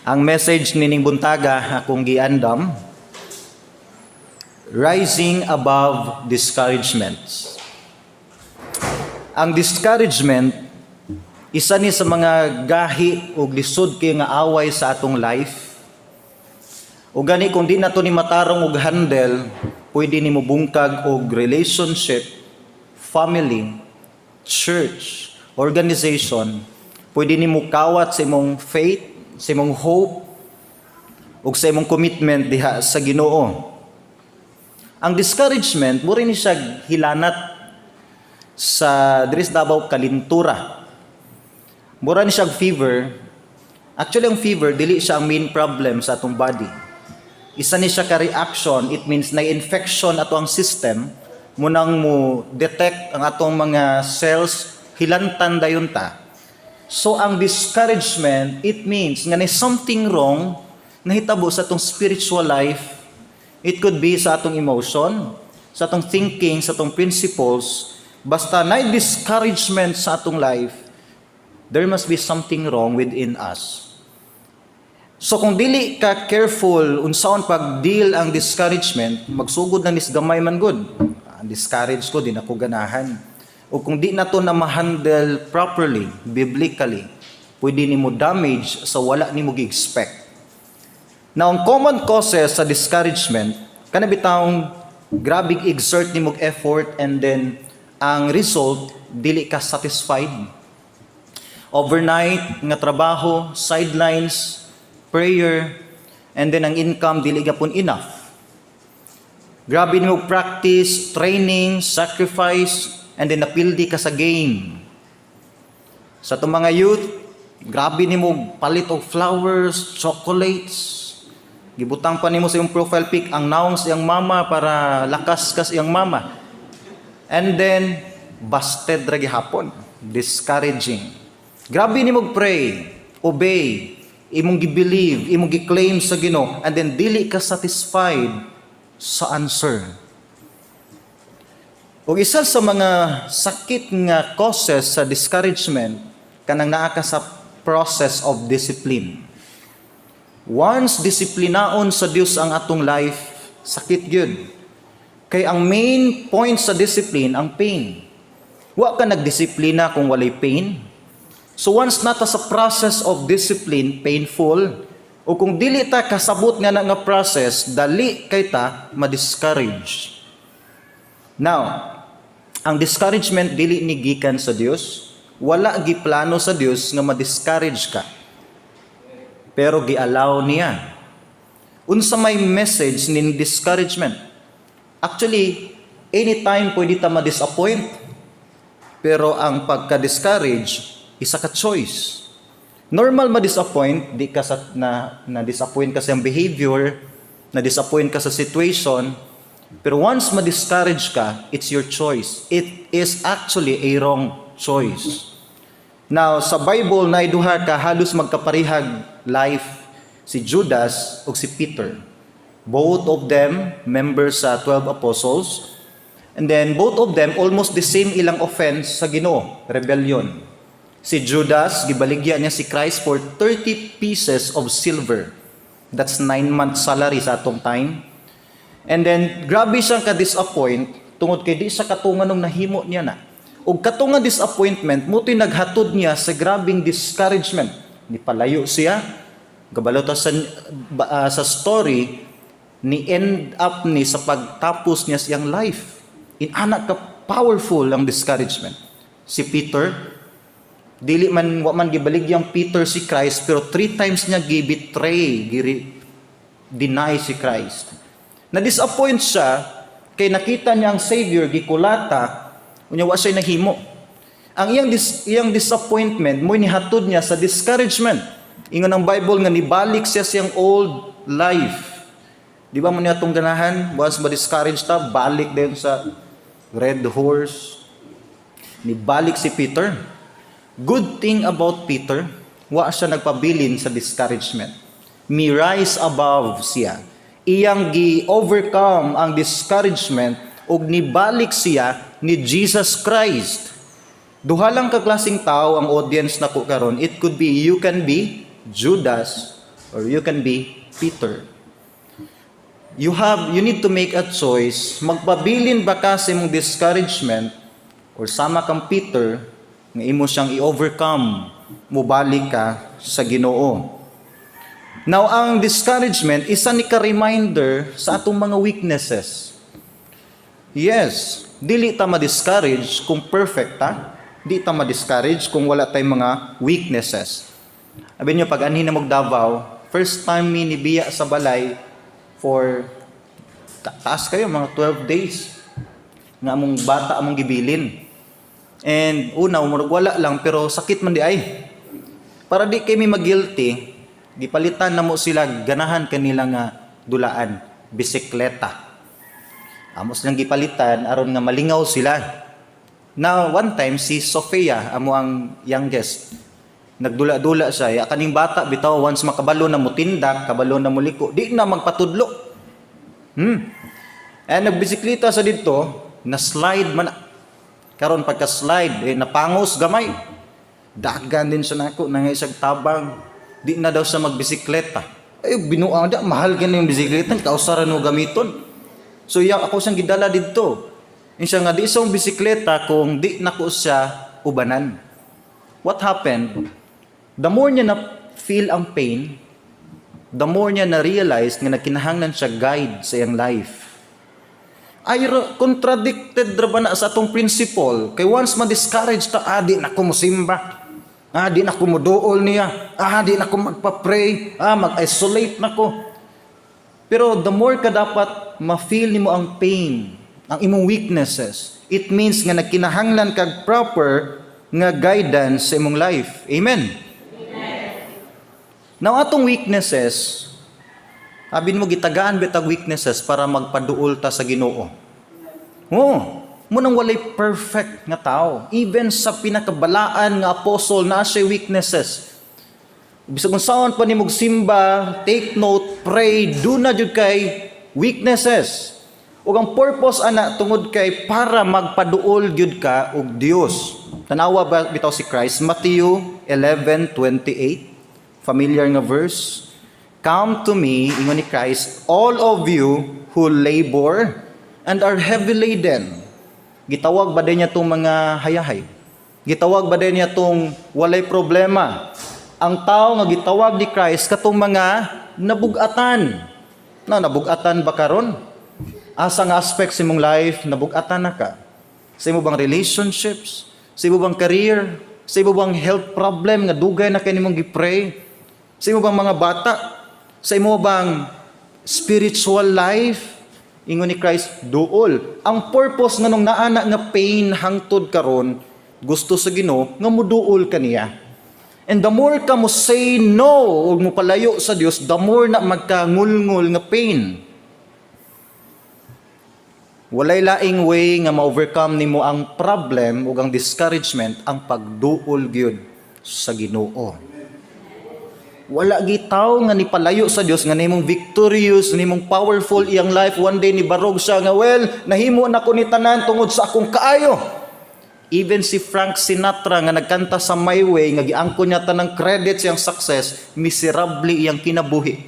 Ang message nining buntaga akong giandam, Rising Above Discouragements. Ang discouragement, isa ni sa mga gahi o lisod kay nga away sa atong life. O gani kung di na to ni matarong og handle, pwede ni mo bungkag og relationship, family, church, organization, pwede ni mo kawat sa imong faith, sa imong hope, ug sa imong commitment diha sa Ginoo. Ang discouragement, mo rin siya hilanat sa Dris Davao kalintura. Mura ni siya fever. Actually, ang fever, dili siya ang main problem sa atong body. Isa ni siya ka-reaction, it means na-infection ato ang system, munang mo detect ang atong mga cells, hilantan dayon ta. So, ang discouragement, it means nga na something wrong na hitabo sa atong spiritual life. It could be sa atong emotion, sa atong thinking, sa atong principles. Basta na discouragement sa atong life, there must be something wrong within us. So kung dili ka careful unsaon pag-deal ang discouragement, magsugod na nis gamay man good. Discourage ko, di na ko ganahan. O kung di na to na ma-handle properly, biblically, pwede ni mo damage sa wala ni mo gi-expect. Now, ang common causes sa discouragement, kanabitang grabing exert ni mo effort and then ang result, dili ka satisfied. Overnight, nga trabaho, sidelines, prayer, and then ang income, dili gapon enough. Grabe ni mo practice, training, sacrifice, and then napildi ka sa game. Sa itong mga youth, grabe ni mo palit of flowers, chocolates. Gibutang pa ni mo sa iyong profile pic ang naong sa iyang mama para lakas ka sa iyang mama. And then, busted ragi hapon. Discouraging. Grabe ni mo pray, obey, imong gi-believe, imong gi-claim sa Ginoo, and then dili ka satisfied sa answer. O isa sa mga sakit nga causes sa discouragement, kanang naa ka sa process of discipline. Once disiplinaon sa Dios ang atong life, sakit gyud. Kay ang main point sa discipline, ang pain. Wa ka nagdisiplina kung walay pain. So once nata sa process of discipline, painful, o kung dili ta kasabot nga na nga process, dali kay ta ma-discourage. Now, ang discouragement dili ni gikan sa Dios, wala giplano sa Dios nga ma-discourage ka. Pero gi-allow niya. Unsa may message nin discouragement? Actually, anytime pwede ta ma-disappoint. Pero ang pagka-discourage, isa ka choice. Normal ma-disappoint, di ka na-disappoint ka sa behavior, na-disappoint ka sa situation. Pero once ma-discourage ka, it's your choice. It is actually a wrong choice. Now, sa Bible, naiduha ka halos magkaparihag life si Judas o si Peter. Both of them, members sa 12 apostles. And then, both of them, almost the same ilang offense sa Ginoo, rebellion. Si Judas, gibaligya niya si Christ for 30 pieces of silver. That's 9 months salary sa atong time. And then, grabe siyang ka-disappoint, tungod kay di sa katungan ng nahimo niya na. O katungan disappointment, muto'y naghatod niya sa grabing discouragement. Ni palayo siya, gabalota sa story, ni end up ni sa pagtapos niya siyang life. Anak ka powerful ang discouragement. Si Peter, dili man, wa man gibaligyang Peter si Christ, pero 3 times niya gibetray, deny si Christ. Na-disappoint siya, kay nakita niya ang Savior, gikulata, unya wa siya nahimo. Ang iyang disappointment, mo nihatod niya sa discouragement. Ingon ang Bible nga nibalik siya siyang old life. Di ba mo niya itong ganahan? Once ma-discourage ta, balik din sa red horse. Nibalik si Peter. Good thing about Peter, wa siya nagpabilin sa discouragement. Mi rise above siya. Iyang gi-overcome ang discouragement ug nibalik siya ni Jesus Christ. Duha lang ka klaseng tao ang audience nako karon. It could be, you can be Judas or you can be Peter. You need to make a choice. Magpabilin ba ka sa imong discouragement or sama kang Peter nga imo siyang i-overcome, mubalik ka sa Ginoo. Now, ang discouragement isa ni ka reminder sa atong mga weaknesses. Yes, dili ta ma-discourage kung perfect ta. Di ta ma-discourage kung wala tayong mga weaknesses. Sabi niyo, pag anhin na Davao, first time mi nibiya sa balay for taas kayo, mga 12 days nga among bata among gibilin. And una, wala lang, pero sakit man di ay. Para di kami mag-guilty, gipalitan na mo sila ganahan kanila nga dulaan, bisikleta. Amos lang gipalitan, aron nga malingaw sila. Now, one time, si Sofia, amo ang youngest, nagdula-dula siya. Kaning bata, bitaw, once makabalo na mo tindak, kabalo na mo liko, di na magpatudlo. And nagbisikleta sa dito, na-slide man. Karon pagka-slide, napangos gamay. Dagan din siya nako, nangaisag tabang. Di na daw siya magbisikleta. Ay, binuang da, mahal ka na yung bisikleta, kausaran mo gamiton. So, ako siyang gidala dito. Siya nga, di isang bisikleta kung di nako siya ubanan. What happened? The more niya na-feel ang pain, the more niya na-realize nga nakinahanglan siya guide sa iyang life. Ay contradicted ra ba na sa atong principle? Kay once ma-discourage ta, di na ko musimba. Di na ko muduol niya. Di na ko magpa-pray. Mag-isolate na ko. Pero the more ka dapat ma-feel nimo ang pain, ang imong weaknesses, it means nga nagkinahanglan kag proper nga guidance sa imong life. Amen? Now, atong weaknesses, abin mo gitagaan bitag weaknesses para magpaduol ta sa Ginoo. Munang walay perfect nga tao. Even sa pinakabalaan nga apostle na siya weaknesses. Bisag kung saan pa ni simba, take note, pray, do na jud kay weaknesses. Ug ang purpose ana tungod kay para magpaduol gyud ka og Dios. Tanawa ba bitaw si Christ? Matthew 11:28. Familiar nga verse. Come to me, ingon ni Christ, all of you who labor and are heavy laden. Gitawag ba din niya itong mga hayahay? Gitawag ba din niya itong walay problema? Ang tao nga gitawag ni Christ katong mga nabugatan. Nabugatan ba karon? Asa nga aspect sa imong life nabugatan na ka? Sa imo bang relationships? Sa imo bang career? Sa imo bang health problem nga dugay na kay nimong gipray? Sa imo bang mga bata? Sa imo bang spiritual life? Ingon ni Christ, duol. Ang purpose nga nung naana nga pain hangtod karon, gusto sa Ginoo nga muduol kaniya. And the more ka mo say no ug mo palayo sa Dios, the more na magkangulngul nga pain. Walay laing way nga ma-overcome nimo ang problem ug ang discouragement, ang pagduol gyud sa Ginoo. Wala gitaw nga ni palayo sa Dios nga nimong victorious, nimong powerful iyang life. One day ni barog siya nga, well, nahimo na ko ni tanan tungod sa akong kaayo. Even si Frank Sinatra nga nagkanta sa My Way, nga giangko niya tanang credit siyang success, miserable iyang kinabuhi.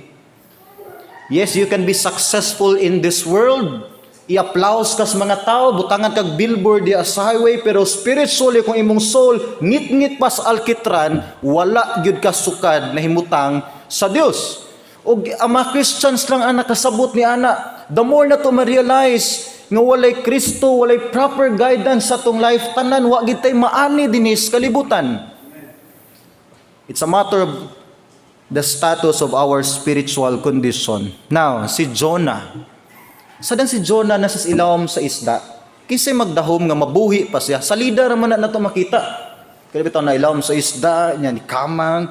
Yes, you can be successful in this world. I-applause ka sa mga tao, butangan kag billboard diya sa highway, pero spiritually kung imong soul ngit-ngit pa sa alkitran, wala gyud ka sukad na himutang sa Dios. Og ang mga Christians lang ang nakasabot ni ana. The more na to ma-realize nga walay Kristo, walay proper guidance sa tong life, tanan wa gid tay maani dinis kalibutan. It's a matter of the status of our spiritual condition. Now, si Jonah, sadan si Jonah nasa ilawom sa isda, kinsay magdahom nga mabuhi pa siya. Salida ra man na to makita. Kaya bitaw na ilawom sa isda, nya ni Kamang.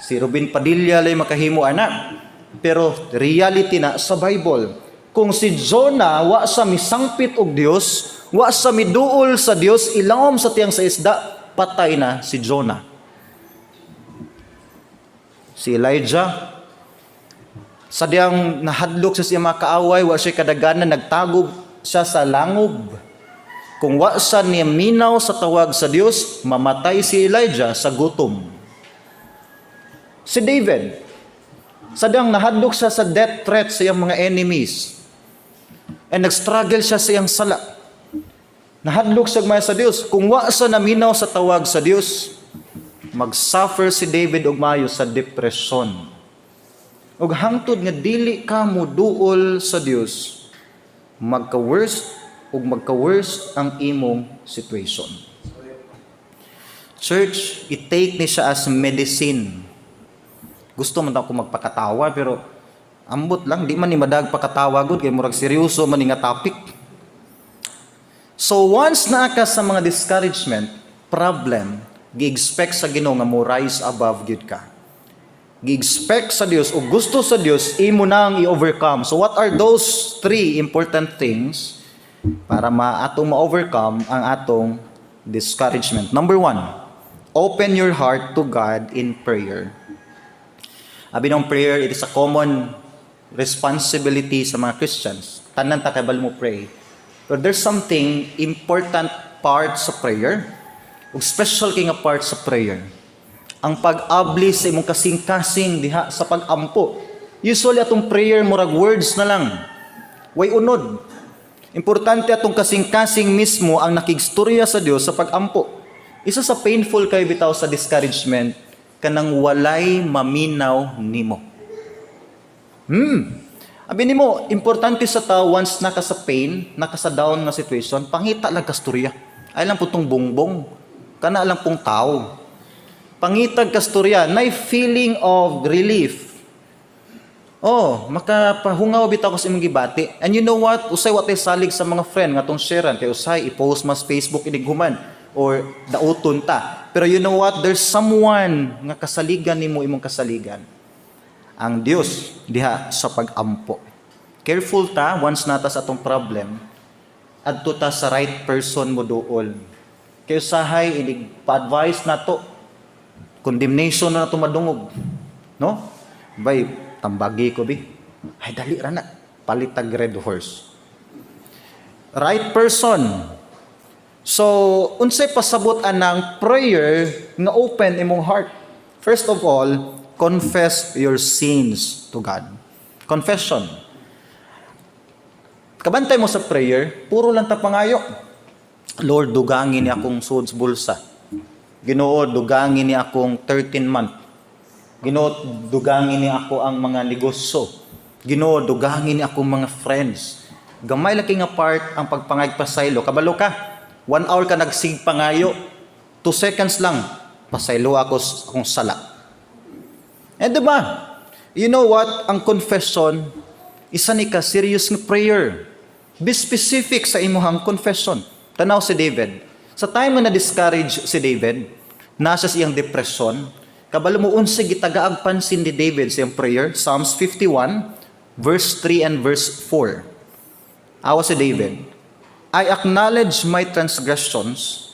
Si Robin Padilla lay makahimo ana. Pero reality na sa Bible. Kung si Jonah wa sa misangpit og Dios, wa sa miduol sa Dios, ilawom sa tiyang sa isda, patay na si Jonah. Si Elijah, sadyang nahadlok sa siya mga kaaway, wa siya kadaganan, nagtagob siya sa langob. Kung wa siya niya minaw sa tawag sa Dios, mamatay si Elijah sa gutom. Si David, sadang nahadlok siya sa death threat sa iyang mga enemies. And nag-struggle siya sa iyang sala. Nahadlok siya maya sa Dios. Kung wa sa naminaw sa tawag sa Dios, mag-suffer si David og mayo sa depression. Ug hangtod nga dili ka mo duol sa Dios, magka-worst ug magka-worst ang imong situation. Church, i-take ni siya as medicine. Gusto man ako magpakatawa pero ambot lang, di man ni madag pakatawa gud kay murag seryoso man nga topic. So once naa ka sa mga discouragement, problem, gi-expect sa Ginoo nga mo rise above gyud ka. Gi-expect sa Dios o gusto sa Dios imo nang i-overcome. So what are those three important things para atong ma-overcome ang atong discouragement? Number 1, open your heart to God in prayer. Abi ng prayer, it is a common responsibility sa mga Christians. Tanan ta kabal mo pray. But there's something important part sa prayer, ug special king nga part sa prayer. Ang pag-abli sa imong kasing-kasing diha sa pag-ampo. Usually atong prayer murag words na lang. Way unod. Importante atong kasing-kasing mismo ang nakigstorya sa Dios sa pag-ampo. Isa sa painful kay bitaw sa discouragement kanang walay maminaw nimo. Abi nimo, importante sa tao once naka sa pain, naka sa down na situation, pangita lang kasturya. Ay lang putong bongbong. Kana lang pong tao. Pangitag kasturya, nay feeling of relief. Oh, makapahungaw bitaw ko sa imong gibati. And you know what? Usay watay salig sa mga friend nga tong sharean kay usay i-post mas Facebook inighuman or dauton ta. Pero you know what? There's someone nga kasaligan nimo imong kasaligan. Ang Dios diha sa pag-ampo. Careful ta once nata sa atong problem adto ta sa right person mo duol. Kay usahay inig pa-advise nato condemnation na nato madungog. No? Bay tambagi ko bi. Ay dali ra na palit tag red horse. Right person. So, unsay pasabot anang prayer nga open imong heart? First of all, confess your sins to God. Confession. Kabantay mo sa prayer, puro lang ta pangayo. Lord, dugangin ni akong suds bulsa. Ginoo, dugangin ni akong 13 month. Ginoo, dugangin ni ako ang mga negosyo. Ginoo, dugangin ni akong mga friends. Gamay laki nga part ang pagpangayag pasaylo. Kabalo ka. 1 hour ka nagsig pangayo, 2 seconds lang, pasaylo ako kung sala. Eh diba? You know what? Ang confession, isa ni ka serious nga prayer. Be specific sa imuhang confession. Tanaw si David. Sa time na discourage si David, nasa siyang depression, kabalo mo unsay gitagaag pansin ni David sa iyang prayer, Psalms 51, verse 3 and verse 4. Awa si David, I acknowledge my transgressions.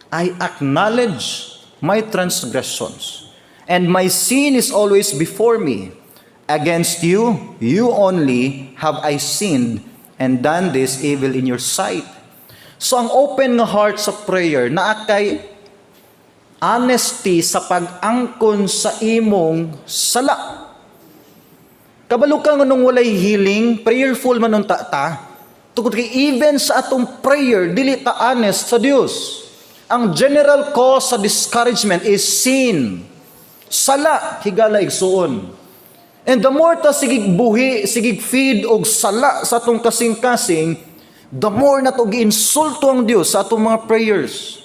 I acknowledge my transgressions. And my sin is always before me. Against you, you only have I sinned and done this evil in your sight. So ang open nga heart sa prayer, naa kay honesty sa pag-angkon sa imong sala. Kabalo ka nung walay healing, prayerful man nun ta. Tungkol kay even sa atong prayer, dili ta honest sa Dios. Ang general cause sa discouragement is sin. Sala, higala igsuon. And the more ta sigig buhi, sigig feed og sala sa atong kasing-kasing, the more na to giinsulto ang Dios sa atong mga prayers.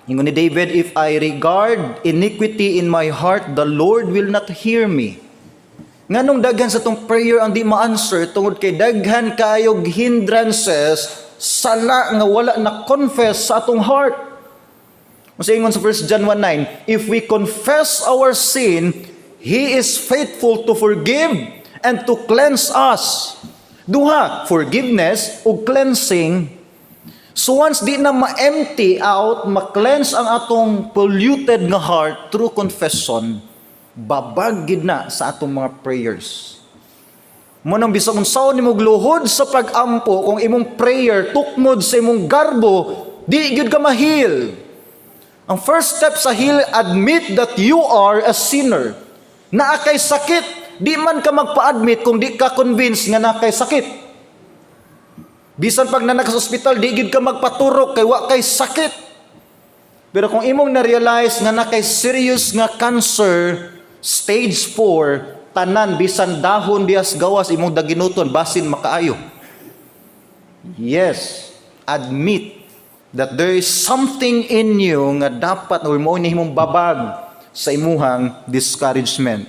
Ingon ni David, if I regard iniquity in my heart, the Lord will not hear me. Nganong daghan sa tong prayer ang di ma-answer tungod kay daghan kayog hindrances sala nga wala na confess sa atong heart. Masingon sa 1 John 1:9, if we confess our sin, He is faithful to forgive and to cleanse us. Duha, forgiveness o cleansing. So once di na ma-empty out, ma-cleanse ang atong polluted nga heart through confession, babagid na sa atong mga prayers. Munang bisag unsaon nimo gluhod sa pag-ampo kung imong prayer tukmod sa imong garbo, di gyud ka mahil. Ang first step sa heal, admit that you are a sinner. Naa kay sakit. Di man ka magpa-admit kung di ka convinced nga na kay sakit. Bisan pag nanak sa ospital, di gid ka magpaturok kay wa kay sakit. Pero kung imong na-realize nga na kay serious nga cancer, stage 4, tanan, bisan dahon dias gawas, imong daginuton, basin makaayo. Yes, admit that there is something in you nga dapat or mo ni himong babag sa imuhang discouragement.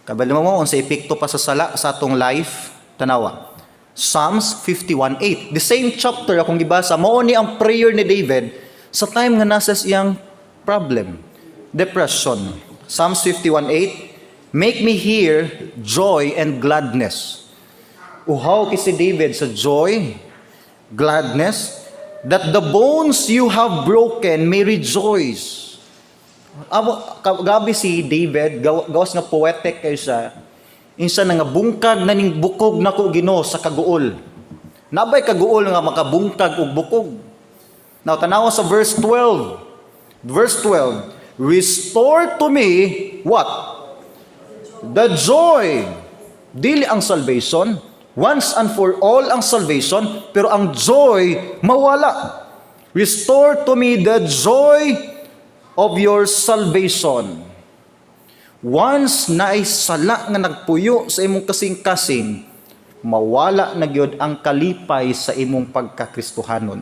Kabalo mo sa epekto pa sa sala sa atong life, tanawa. Psalms 51:8. The same chapter akong gibasa, mao ni ang prayer ni David sa time nga nasa siyang problem, depression. Psalms 51:8, make me hear joy and gladness. Uhaw si David sa joy, gladness, that the bones you have broken may rejoice. Gabi si David, gawas nga poetic kayo siya, insa na nga bungkag na ning bukog nako Ginoo sa kaguol. Nabay kaguol nga makabungkag og bukog. Now tanawa sa verse 12. Verse 12, restore to me what? The joy. Dili ang salvation, once and for all ang salvation, pero ang joy mawala. Restore to me the joy of your salvation. Once naisala nga nagpuyo sa imong kasing-kasing, mawala na gyud ang kalipay sa imong pagkakristohanon.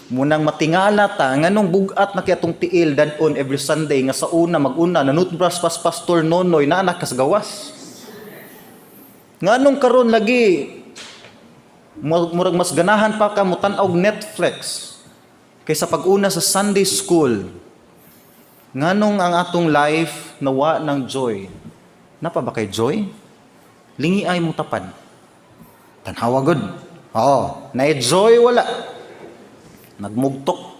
Munang matingala ta nganong bugat na kiatong tiil dadon every Sunday nga sa una mag-una nanutbras pas Pastor Nonoy na anak kas gawas. Nganong karon lagi murag mas ganahan pa ka mo tan-og Netflix kaysa pag-una sa Sunday school. Nganong ang atong life nawa ng joy. Napa ba kay joy? Lingi ay mong tapan. Tanhawa gud. Oo, na-joy wala. Nagmugtok.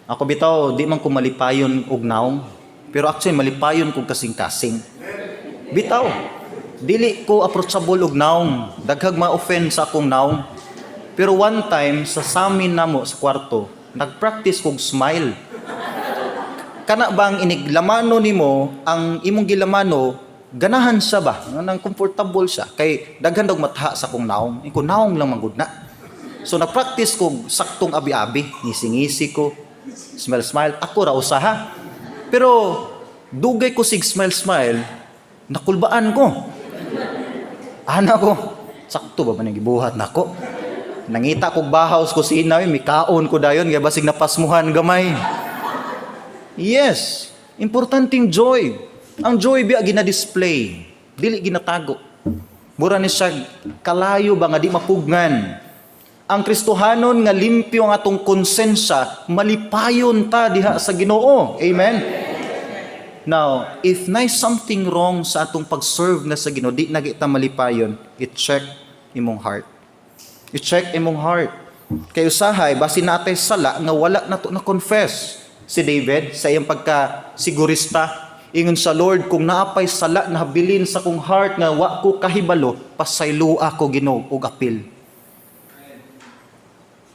Ako bitaw, di man ko malipayon og naong. Pero actually, malipayon ko kasing-kasing. Bitaw, dili ko approachable og naong. Daghag ma-offend sa akong naong. Pero one time, sa samin namo sa kwarto, nag-practice kog smile. Kana bang iniglamano nimo, ang imong gilamano, ganahan siya ba? Nang comfortable siya. Kay daghan daw matha sa akong naong. Iko naong lang manggod na. So nag-practice kog saktong abi-abi. Ngisi-ngisi ko. Smile-smile. Ako ra usaha. Pero dugay ko sig smile-smile, nakulbaan ko. Ana ko, sakto ba man gibuhat nako? Nangita kog bahaws ko si inaw, mikaon ko dayon kay basig napasmuhan gamay. Yes, importanteng joy. Ang joy biya gina-display, dili ginatago. Mura ni siya kalayo ba nga di mapugnan. Ang Kristohanon nga limpyo ang atong konsensya, malipayon ta diha sa Ginoo. Amen. Now, if na something wrong sa atong pag-serve na sa Ginoo, di na kita malipayon, i-check imong heart. I-check imong heart. Kay usahay, basin natay sala nga wala na to na-confess. Si David, sa iyang pagka-sigurista, ingon sa Lord, kung naapay sala na habilin sa kong heart nga wa ko kahibalo, pasaylo ako Ginoo og apil.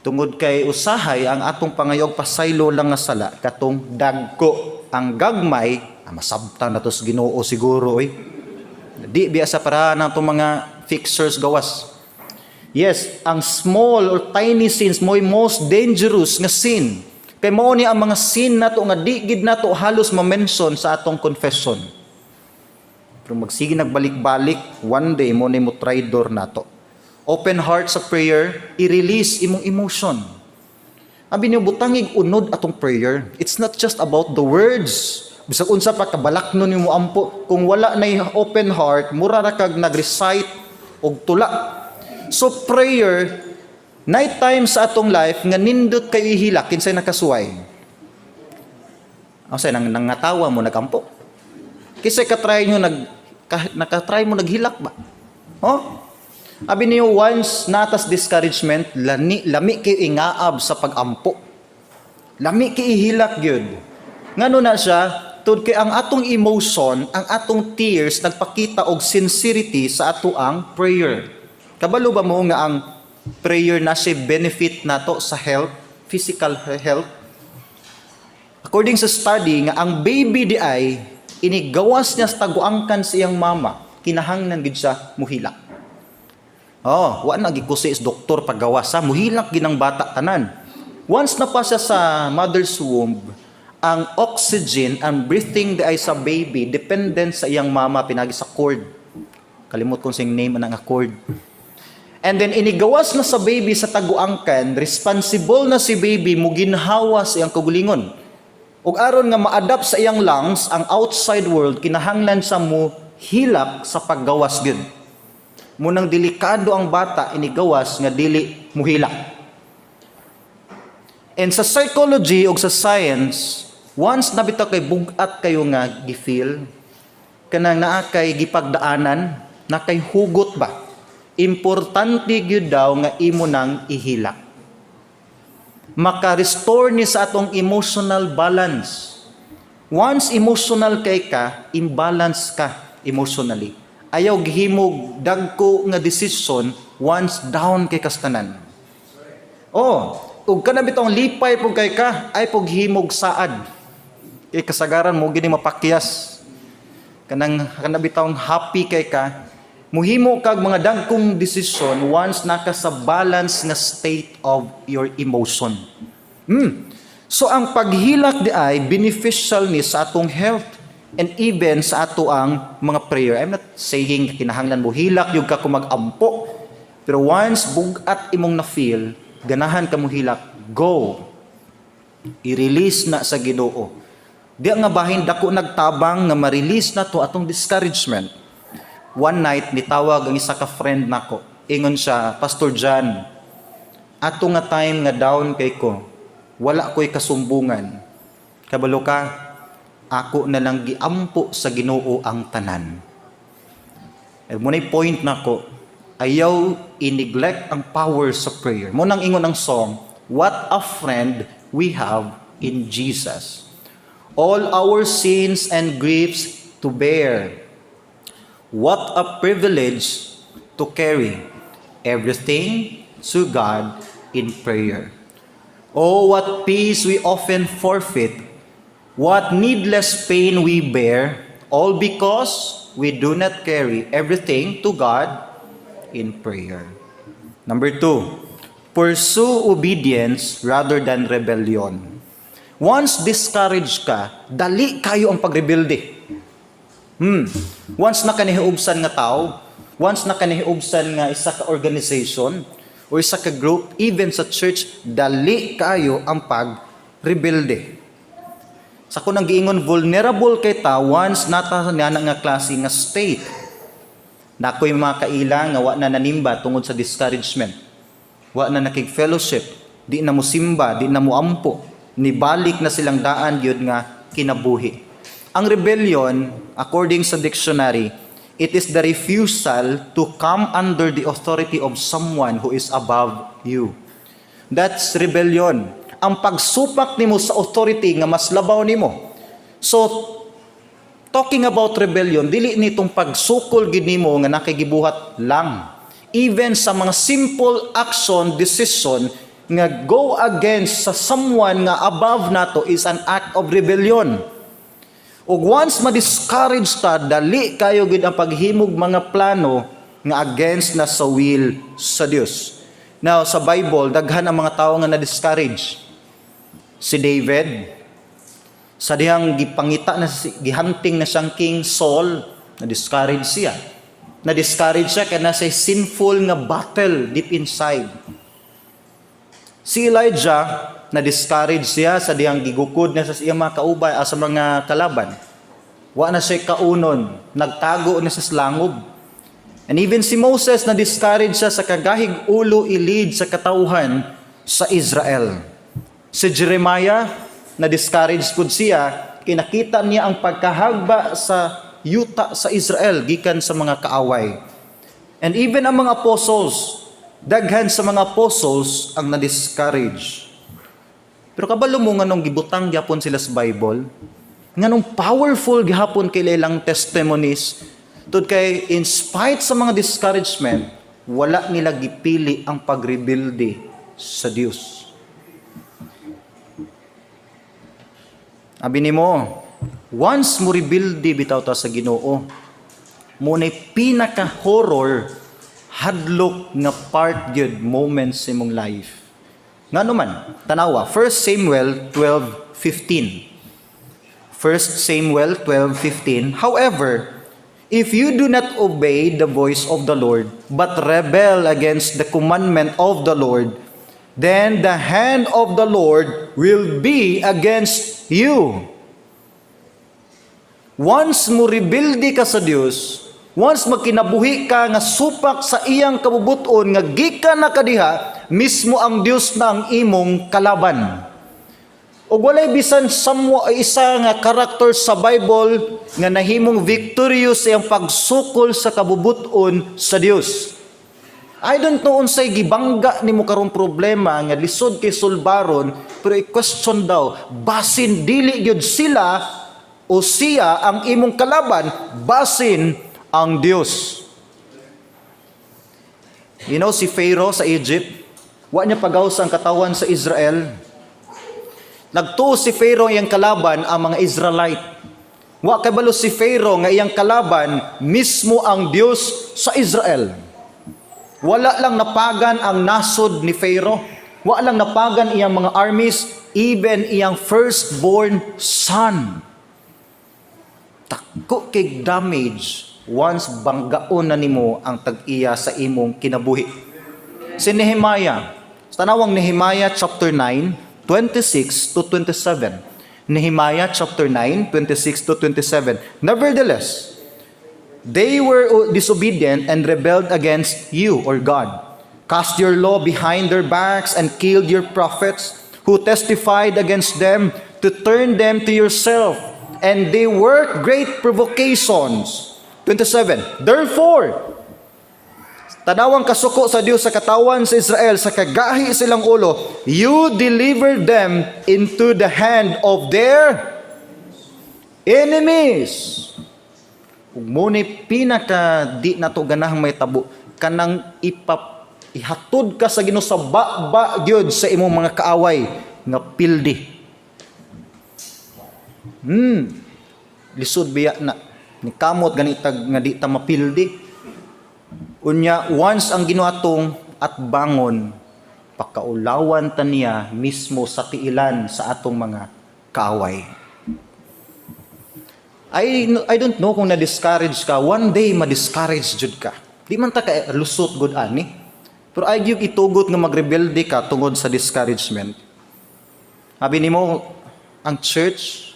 Tungod kay usahay, ang atong pangayog pasaylo lang nga sala, katong dagko. Ang gagmay, masabtan na to sa Ginoo siguro. Di biya sa para na itong mga fixers gawas. Yes, ang small or tiny sins mo most dangerous nga sin. Kay mao ni ang mga sin nato nga di gid nato halos ma-mention sa atong confession. Pero magsige nagbalik-balik, one day mo ni mo traidor nato. Open heart sa prayer, i-release imong emotion. Abi niyo butangig unod atong prayer. It's not just about the words. Bisag unsa pa kabalaknon nimo ampo, kung wala nay open heart, mura ra kag nag-recite og tula. So prayer, night time sa atong life nga nindot kay ihilak kinsay nakasuway. Asa nangatawa mo nagampo. Kisay ka-try nyo nakatry mo naghilak ba? Oh? Abi niyo once natas discouragement, lami kay ingaab sa pagampo. Lami kay ihilak gyud. Ngano na siya? Tud kay ang atong emotion, ang atong tears nagpakita og sincerity sa ato ang prayer. Kabalo ba mo nga ang prayer na siya benefit nato sa health, physical health. According sa study nga ang baby di ay inigawas niya sa taguangkan sa iyang mama, kinahanglan gid siya muhilak. Oh, wa na gikusi is doktor paggawas sa muhilak ginang bata tanan. Once na pa siya sa mother's womb, ang oxygen and breathing di ay sa baby dependent sa iyang mama pinagi sa cord. Kalimot kong sing name ng cord. And then inigawas na sa baby sa taguangkan, responsible na si baby mo ginhawa sa iyang kagulingon. Ug aron nga ma-adapt sa iyang lungs ang outside world, kinahanglan sa mo hilak sa paggawas gyud. Munang delikado ang bata inigawas nga dili muhilak. And sa psychology ug sa science, once nabitaw kay bugat kayo nga gifeel, kanang naa kay gipagdaanan, na kay hugot ba? Importante gyud daw nga imo nang ihilak. Maka-restore ni sa atong emotional balance. Once emotional kay ka, imbalance ka emotionally. Ayaw gihimog dagko nga decision once down kay kastanan. Oh, ug kana bitong lipay pug kay ka, ay pug himog saad. Kay kasagaran mo gini mapakyas. Kana bitong happy kay ka, muhimo kag mga dagkong decision once naka sa balance nga state of your emotion. So ang paghilak di ay beneficial ni sa atong health and even sa ato ang mga prayer. I'm not saying kinahanglan mo hilak yung ka kung mag-ampo. Pero once bugat imong na-feel, ganahan ka mo hilak, go. I-release na sa Ginoo. Di nga bahin dako nagtabang nga ma-release na to atong discouragement. One night, nitawag ang isa ka friend nako. Ingon siya, Pastor John, ato nga time nga down kay ko, wala ko'y kasumbungan. Kabalo ka, ako na lang giampo sa Ginoo ang tanan. Muna'y point nako, ayaw i-neglect ang power sa prayer. Munang ingon ang song, what a friend we have in Jesus. All our sins and griefs to bear. What a privilege to carry everything to God in prayer. Oh, what peace we often forfeit. What needless pain we bear, all because we do not carry everything to God in prayer. Number 2, pursue obedience rather than rebellion. Once discouraged ka, dali kayo ang pagrebelde. Once na kanihiubsan nga tao, once na kanihiubsan nga isa ka organization o isa ka group, even sa church, dali kayo ang pag-rebelde. Sa kunang giingon, vulnerable kay ta once nata nga klase nga state. Nakoy mga kaila nga wa na nanimba tungod sa discouragement. Wa na nakig-fellowship, di na mo simba, di na mo ampo. Nibalik na silang daan gyud nga kinabuhi. Ang rebellion, according sa dictionary, it is the refusal to come under the authority of someone who is above you. That's rebellion. Ang pagsupak nimo sa authority nga mas labaw nimo. So, talking about rebellion, dili nitong pagsukol gid nimo nga nakigibuhat lang. Even sa mga simple action, decision nga go against sa someone nga above nato is an act of rebellion. Ug once ma-discourage ta, dali kayo gid ang paghimog mga plano nga against na sa will sa Dios. Now sa Bible, daghan ang mga tawo nga na-discourage. Si David, sa dihang gipangita na gihanting na siyang King Saul, na-discourage siya. Na-discourage siya kaya nasa sinful nga battle deep inside. Si Elijah, na-discourage siya sa diyang gigukod na sa iyang mga kaubay sa mga kalaban. Wa na siya kaunon, nagtago na sa langob. And even si Moses, na-discourage siya sa kagahig ulo ilid sa katauhan sa Israel. Si Jeremiah, na-discourage pud siya, kinakita niya ang pagkahagba sa yuta sa Israel, gikan sa mga kaaway. And even ang mga apostles, daghan sa mga apostles ang na-discourage. Pero kabalo mo nga nung gibutang gyapon sila sa Bible, nga nung powerful gihapon kay ilang testimonies, tud kay in spite sa mga discouragement, wala nila gipili ang pagrebuilde sa Dios. Abi nimo, once mo rebuild bitaw ta sa Ginoo, muna'y pinaka-horror hadlok nga part gyud moments sa imong life. Ngano man, tanawa, 1 Samuel 12:15. 1 Samuel 12:15. However, if you do not obey the voice of the Lord, but rebel against the commandment of the Lord, then the hand of the Lord will be against you. Once mo rebuild ka sa Dios, once magkinabuhi ka nga supak sa iyang kabubuton nga gikan na kadiha, mismo ang Dios na ang imong kalaban. O walay bisan isa nga karakter sa Bible nga nahimong victorious sa iyang pagsukol sa kabubuton sa Dios. I don't know unsay gibangga nimo karong problema nga lisod kay sulbaron, pero i-question daw, basin dili gyud sila o siya ang imong kalaban, basin ang Dios. You know si Pharaoh sa Egypt, wa niya pagaw ang katawan sa Israel. Nagtuo si Pharaoh iyang kalaban ang mga Israelite. Wa kay balo si Pharaoh nga iyang kalaban mismo ang Dios sa Israel. Wala lang napagan ang nasod ni Pharaoh. Wa lang napagan iyang mga armies, even iyang firstborn son. Tako kay damage once banggaon na nimo ang tag-iya sa imong kinabuhi. Si Nehemiah, tanawang Nehemiah chapter 9, 26 to 27. Nehemiah chapter 9, 26 to 27. Nevertheless, they were disobedient and rebelled against you, or God. Cast your law behind their backs and killed your prophets who testified against them to turn them to yourself. And they worked great provocations. 27. Therefore, tanawang kasuko sa Dios sa katawan sa Israel, sa kagahi silang ulo, you delivered them into the hand of their enemies. Ug mo ni pinaka di nato ganahang may tabo kanang ihatod ka sa Ginoo sa ba gyud sa imong mga kaaway nga pildi. Lisod biya na ni kamot ganitag nga di ta mapildi. Unya once ang Ginoo atong at bangon, pakaulawan ta niya mismo sa tiilan sa atong mga kaaway. I don't know kung na-discourage ka, one day ma-discourage jud ka. Di man ta ka lusot gud ani. Pero ay gyud itugot nga magrebelde ka tungod sa discouragement. Habi nimo ang church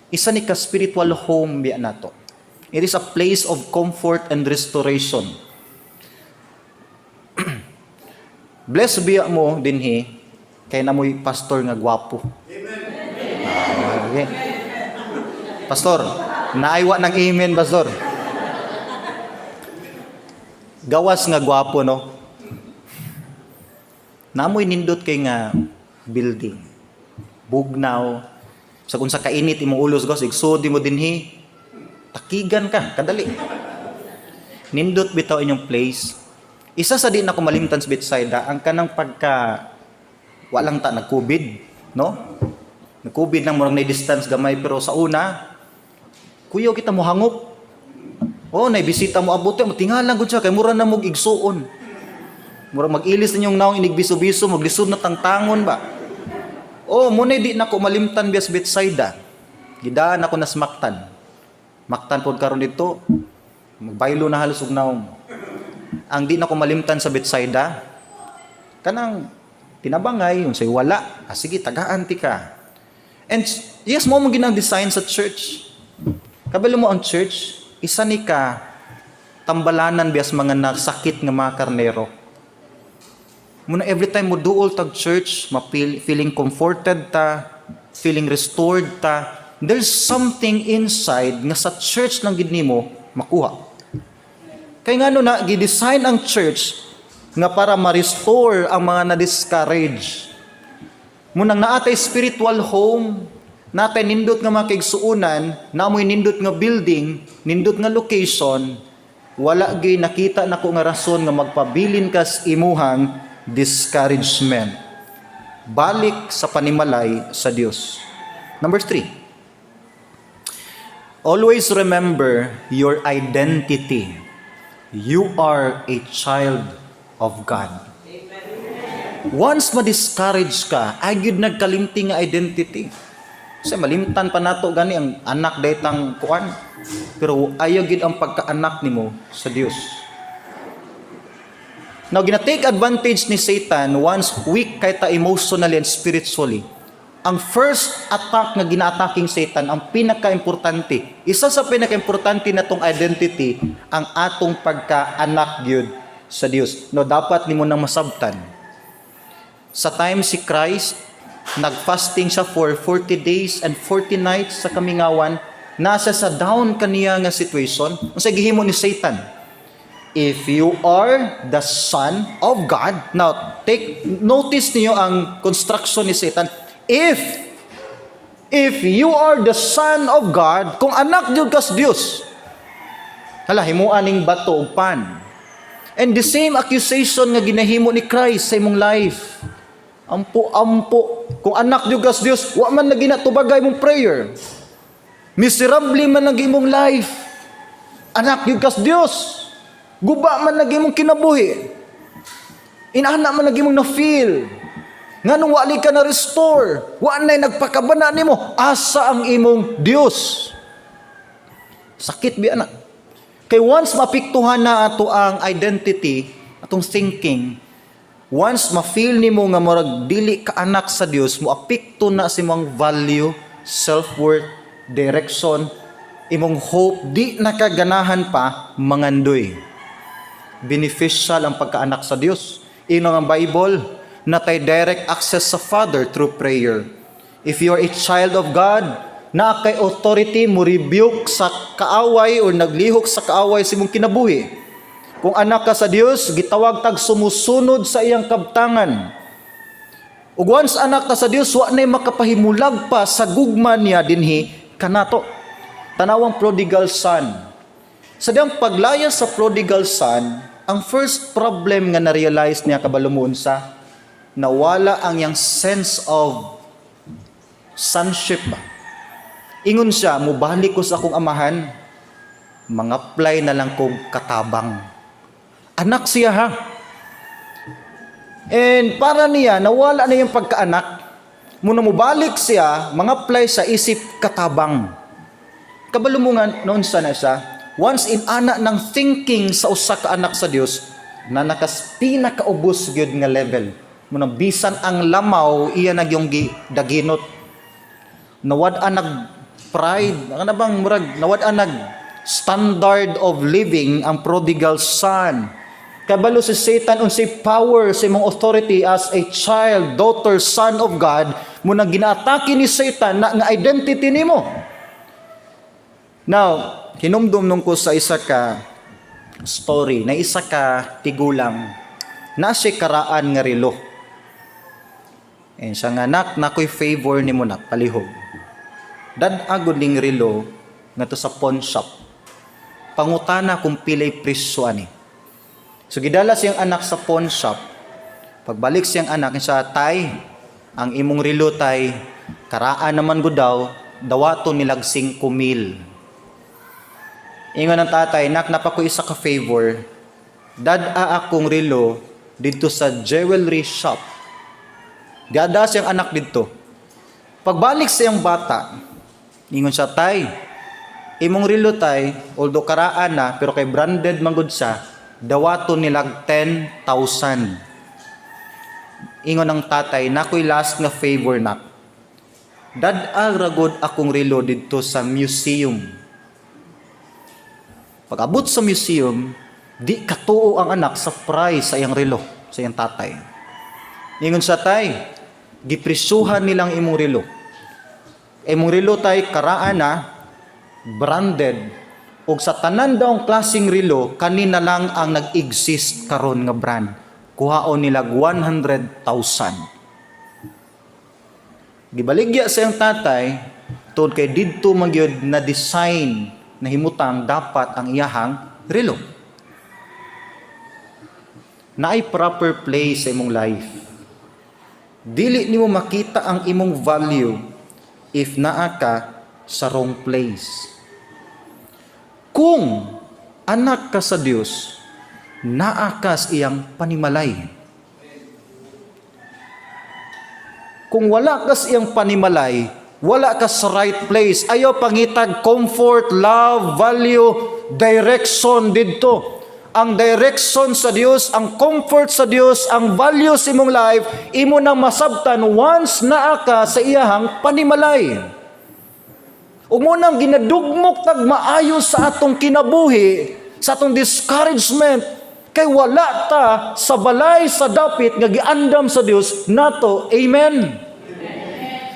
isa ni ka spiritual home biya nato. It is a place of comfort and restoration. Bless biya mo dinhi kay namoy pastor nga gwapo. Okay. Pastor, naaywa ng amen, pastor. Gawas nga gwapo, no? Namoy nindot kay nga building. Bugnaw. Sa kung sa kainit imong ulos gos, igsudi mo dinhi, takigan ka, kadali. Nindot bitaw inyong place. Isa sa di na ko malimtan sa Bethsaida, ang kanang pagka walang ta nag-COVID, no? Nag-COVID nang murang na distance gamay, pero sa una, kuyo kita mo hangop. Oh, naibisita mo abuti, matingalan gud siya kay mura na mo igsuon. Mura mag-ilis ninyong naong inigbiso-biso, maglisod na tangtangon ba? Oh, muna di na ko malimtan biya sa Bethsaida. Gidaan ako nas Mactan. Mactan pod karon dito. Magbaylo na halos og naong. Ang di na ko malimtan sa Bethsaida, kanang tinabangay, unsay wala. Sige, tagaan ti ka. And yes, mo ginang design sa church. Kabalo mo ang church, isa ni ka tambalanan bias mga nasakit nga mga karnero. Muna every time mo duol tag church, feeling comforted ta, feeling restored ta, there's something inside nga sa church lang gid nimo makuha. Kay ngano na gi-design ang church nga para ma-restore ang mga na-discourage. Munang naatay spiritual home, natay nindot nga mga kaigsuunan, namoy nindot nga building, nindot nga location, wala gyud nakita nako nga rason nga magpabilin kas imuhang discouragement. Balik sa panimalay sa Dios. Number 3. Always remember your identity. You are a child of God. Once ma-discourage ka, ay gyud nagkalimti nga identity. Kasi malimtan pa nato gani ang anak daytang kuan. Pero ayaw gid ang pagkaanak nimo sa Dios. Now, gina-take advantage ni Satan once weak kay ta emotionally and spiritually. Ang first attack nga gina-attacking Satan, ang pinaka-importante, isa sa pinaka-importante na tong identity, ang atong pagkaanak gyud sa Dios. No, dapat nimo nang masabtan. Sa time si Christ, nag-fasting siya for 40 days and 40 nights sa kamingawan, nasa sa down kaniya nga situation, unsa gihimo ni Satan? If you are the Son of God, now take notice niyo ang construction ni Satan. If you are the Son of God, kung anak jud kas Dios, hala himuan ning bato og pan. And the same accusation nga ginahimo ni Christ sa imong life. Ampo, kung anak jud kas Dios, wa man na ginatubagay mong prayer. Miserable man ang imong life. Anak jud kas Dios. Guba man lagi mong kinabuhi. Inana man lagi mong na-feel. Nganong wali ka na-restore. Wa na'y nagpakabana nimo. Asa ang imong Dios? Sakit bi anak. Kay once mapiktuhan na ato ang identity, atong thinking, once ma-feel nimo nga murag dili ka anak sa Dios, mo apikto na sa imong value, self-worth, direction, imong hope, di nakaganahan pa mangandoy. Beneficial ang pagkaanak sa Dios. Ino ang Bible, na tay direct access sa Father through prayer. If you are a child of God, na kay authority mo rebuke sa kaaway o naglihok sa kaaway sa imong kinabuhi. Kung anak ka sa Dios, gitawag tag sumusunod sa iyang kabtangan. Ug once anak ka sa Dios, wa nay makapahimulag pa sa gugma niya dinhi kanato. Tanawang prodigal son. Sa diyang paglaya sa prodigal son, ang first problem nga na-realize niya kabalumon sa nawala ang yang sense of sonship ba. Ingon siya, mubalik ko sa akong amahan, mangapply na lang kong katabang. Anak siya ha. And para niya, nawala na yung pagkaanak. Muna mubalik siya, mangapply sa isip katabang. Kabalumungan noon sana siya, once in ana ng thinking sa usa ka anak sa Dios na nakas pinakaubos gyud nga level. Muna bisan ang lamaw iya nagyong daginot. Nawad-an nag pride, ana bang murag nawad-an nag standard of living ang prodigal son. Kabalo si Satan unsay power sa imong authority as a child, daughter, son of God, muna ginaatake ni Satan na nga identity nimo. Now, hinumdum nung ko sa isa ka story, na isa ka tigulang, na si karaan nga relo. And siya nga, nakoy favor ni mo na, palihog. Dadagod ning relo, nga to sa pawn shop. Pangutana kung pilay presyo ani. So, gidala siyang anak sa pawn shop. Pagbalik siyang anak, siya, tay, ang imong relo tay, karaan naman go daw, dawato nilag 5,000. Ingon ng tatay, napako isa ka favor, dada akong relo dito sa jewelry shop. Dada siyang anak dito. Pagbalik siyang bata, ingon siya, tay, imong relo tay, although karaan na, pero kay branded manggod siya, dawato nilag 10,000. Ingon ng tatay, nakoy last nga favor na. Dada ragod akong relo dito sa museum. Pag-abot sa museum, di katuo ang anak sa price sa iyang relo, sa iyang tatay. Ingon sa tay, gipresyuhan nilang imong relo. Imong relo tay, karaan na, branded, ug sa tanan daw klaseng relo, kanina lang ang nag-exist karon nga brand. Kuhaon nila 100,000. Gibaligya sa iyang tatay, tungod kay didto magyud na design na himutang dapat ang iyahang relo. Naay proper place sa imong life. Dili nimo makita ang imong value if naa ka sa wrong place. Kung anak ka sa Dios, naa ka sa iyang panimalay. Kung wala ka sa iyang panimalay, wala ka sa right place. Ayaw pangitag comfort, love, value, direction didto. Ang direction sa Dios, ang comfort sa Dios, ang value sa imong life, imo nang masabtan once naa ka sa iyang panimalay. Ug mo nang ginadugmok tag maayo sa atong kinabuhi, sa atong discouragement, kay wala ta sa balay sa dapit nga giandam sa Dios nato. Amen.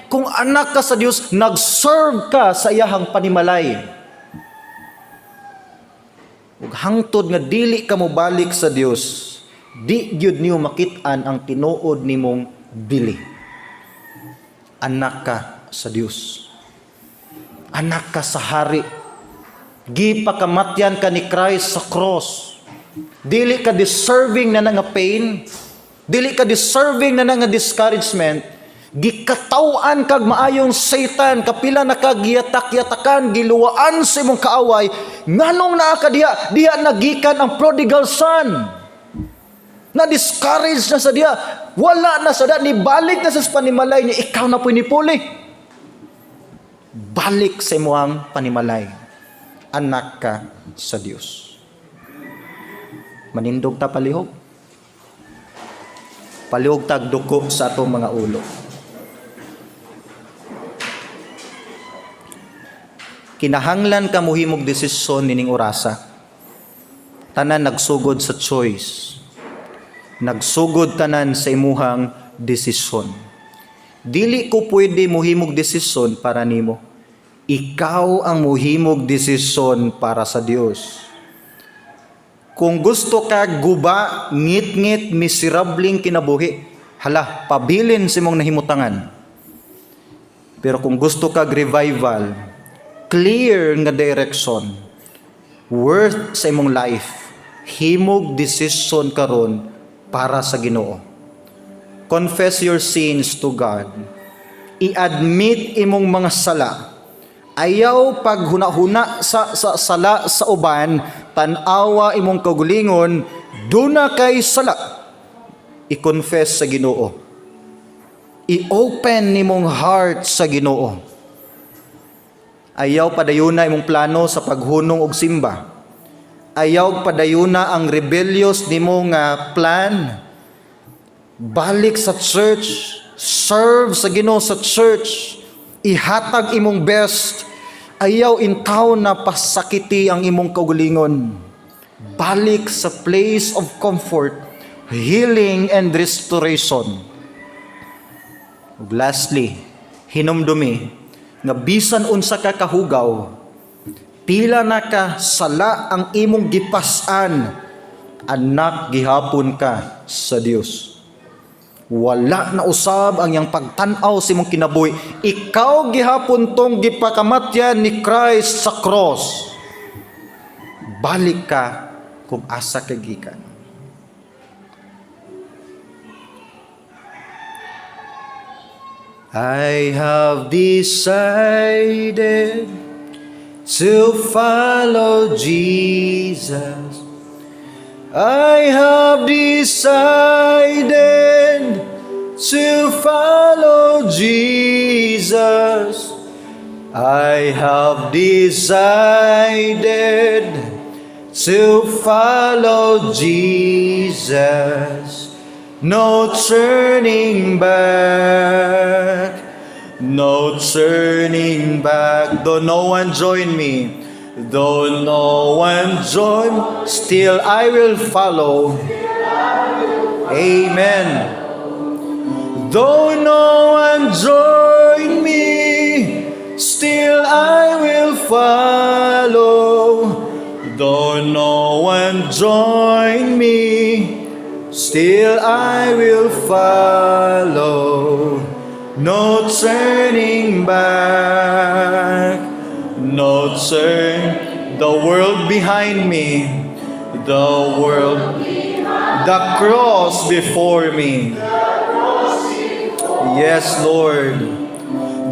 Kung anak ka sa Dios, nag-serve ka sa iyahang panimalay. Ug hangtod nga dili ka mo balik sa Dios, di gyud niyo makit-an ang tinuod nimong bili. Anak ka sa Dios. Anak ka sa hari. Gipakamatyan ka ni Christ sa cross. Dili ka deserving na nga pain. Dili ka deserving na nga discouragement. Gikatawan kag maayong Satan, kapila na kag giyatak-yatakan, giluwaan sa imong kaaway, nganong naa ka diha nagikan ang prodigal son. Na-discourage na sa diha, wala na sa ni balik na sa panimalay niya, ikaw na po inipuli. Balik sa imong panimalay. Anak ka sa Dios. Manindog ta palihog. Palihog tag duko sa atong mga ulo. Kinahanglan ka muhimog desisyon nining orasa. Tanan nagsugod sa choice. Nagsugod tanan sa imuhang desisyon. Dili ko pwede muhimog desisyon para nimo. Ikaw ang muhimog desisyon para sa Dios. Kung gusto ka guba, ngit-ngit, miserabling kinabuhi, hala, pabilin sa imong nahimutangan. Pero kung gusto ka revival, clear nga direction, worth sa imong life, himog decision karon para sa Ginoo. Confess your sins to God. I-admit imong mga sala. Ayaw paghuna-huna sa sala sa uban, tan-awa imong kagulingon, duna kay sala. I-confess sa Ginoo. I-open nimong heart sa Ginoo. Ayaw padayuna imong plano sa paghunong og simba. Ayaw padayuna ang rebellious nimo nga plan. Balik sa church, serve sa Ginoo sa church, ihatag imong best. Ayaw intaw na pasakiti ang imong kaugalingon. Balik sa place of comfort, healing and restoration. Ug lastly, hinumdumi nga bisan unsa ka kahugaw, pila na ka sala ang imong gipas-an, anak gihapon ka sa Dios. Wala na usab ang yang pagtan-aw sa imong kinabuhi. Ikaw gihapon tong gipakamatyan ni Christ sa cross. Balik ka kung asa ka gikan. I have decided to follow Jesus. I have decided to follow Jesus. I have decided to follow Jesus. No turning back, no turning back. Though no one join me, though no one join, still I will follow. Amen. Though no one join me, still I will follow. Though no one join me, still I will follow. No turning back, no turn. The world behind me, the world, the cross before me. Yes, Lord.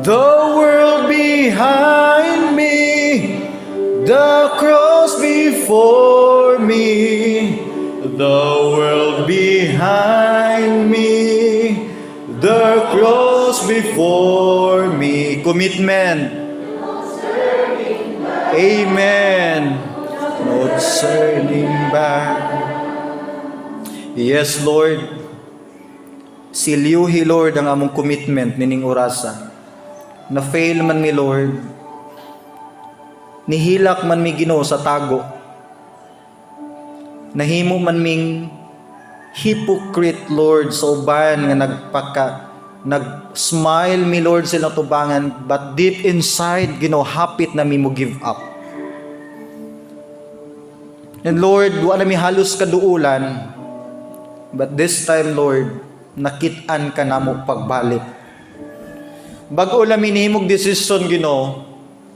The world behind me, the cross cross before me, the world behind me, the cross before me. Commitment. Amen. No turning back. Yes, Lord. Silyuhi, Lord, ang among commitment nining orasa. Na fail man mi, Lord. Nihilak man mi, Ginoo, sa tago. Nahimo man ming hypocrite, Lord, sa uban nga nag-smile mi, Lord, silang tubangan, but deep inside, Ginoo, hapit na mi mo give up. And Lord, wala mi halos kaduulan, but this time, Lord, nakit-an ka na mo pagbalik. Bago lami nihimog decision, Ginoo,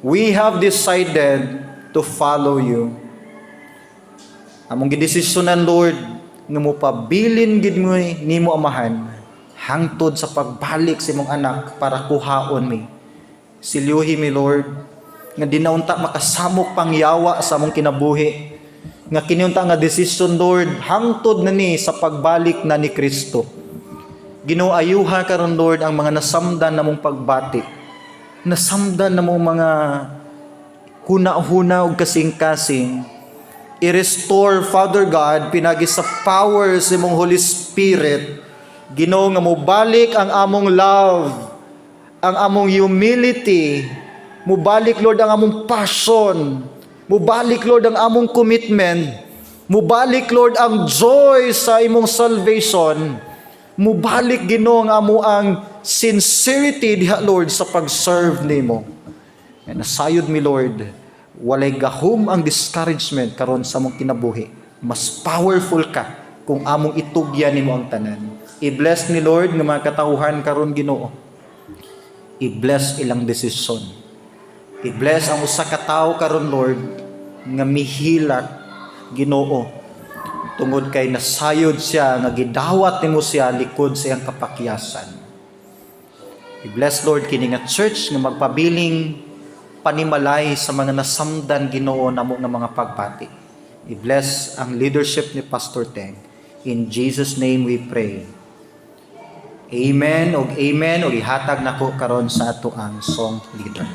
we have decided to follow you. Among gidesisyonan, Lord, nga mo pabilin gid mo nimo amahan hangtod sa pagbalik sa imong anak para kuhaon mi. Silyuhi mi, Lord, nga dinaunta makasamok pangyawa sa among kinabuhi. Nga kiniunta nga desisyon, Lord, hangtod na ni sa pagbalik na ni Kristo. Ginoo, ayuha karon, Lord, ang mga nasamdan namong pagbati. Nasamdan namong mga huna-huna ug kasing-kasing. I-restore, Father God, pinagi sa power sa imong Holy Spirit. Ginoo, nga mobalik ang among love, ang among humility, mobalik, Lord, ang among passion, mobalik, Lord, ang among commitment, mobalik, Lord, ang joy sa imong salvation, mubalik, Ginoo, nga amo ang sincerity diha, Lord, sa pag-serve nimo. And nasayod mi, Lord, walay gahom ang discouragement karon sa among kinabuhi. Mas powerful ka kung among itugyan nimo ang tanan. I-bless ni Lord nga mga katauhan karon, Ginoo. I-bless ilang desisyon. I-bless ang usa ka tawo karon, Lord, nga mihilak, Ginoo, tungod kay nasayod siya nga gidawat nimo siya likod sa iyang kapakyasan. I-bless, Lord, kini nga church nga magpabiling panimalay sa mga nasamdan, Ginoo, namo nga mga pagpati. I-bless ang leadership ni Pastor Teng. In Jesus' name we pray. Amen og amen. Og ihatag nako karon sa ato ang song leader.